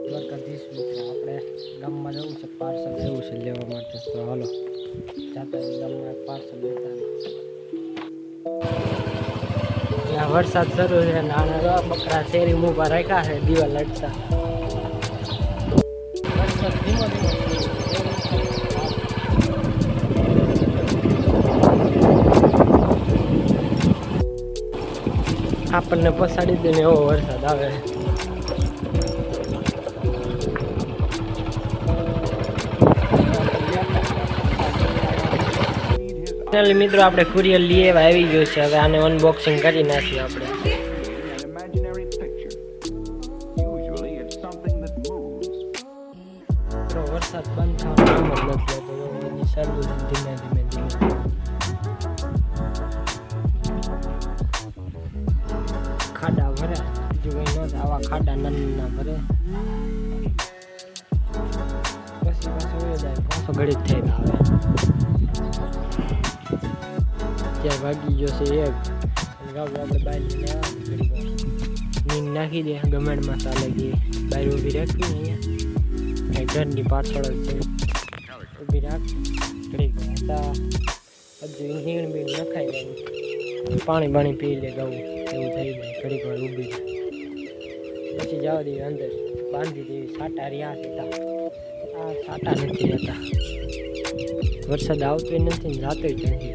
દ્વારકાધીશ મિત્ર આપણે ગામમાં જવું છે, પાર્સલ લેવું છે લેવા માટે. તો હાલો જાતા ગામમાં પાર્સલ લેતા. ત્યાં વરસાદ શરૂ છે, નાના બકરા શેરી ઊભા રાખ્યા છે દીવા લટતા. વરસાદ ધીમો ધીમો આપણને પસાડી દે ને એવો વરસાદ આવે. મિત્રો આપણે કુરિયર લઈ આવી ગયું છે. હવે આને અનબોક્સિંગ કરી નાખીએ આપણે. વરસાદ બંધ થવાનો નામ જ નથી લેતો, ચાલુ છે ધીમે ધીમે ધીમે. ખાડા ભરે બીજું કઈ નથી, આવા ખાડા નાના ભરે પછી પાછો વયો જાય, પાછો ઘડી જ થઈને આવે. ત્યાં ભાગી ગયો છે એક ગાવ આપણે બહાર લઈને નીંદ નાખી દે ગમેડમાં ચાલે ગઈ બહાર ઊભી રાખવી ને અહીંયા ઘરની પાછળ જ છે ઊભી રાખ ઘડી હતા. હજુ હીણ બીણ નખાઈ જાય, પાણી બાણી પી લે ગાવું એવું થઈ જાય. ઘડીક વાર ઊભી પછી જવા દઈએ અંદર બાંધી દેવી. સાટા રહ્યા હતા, આ સાટા નથી રહેતા. વરસાદ આવતો નથી ને જાતો જ નથી.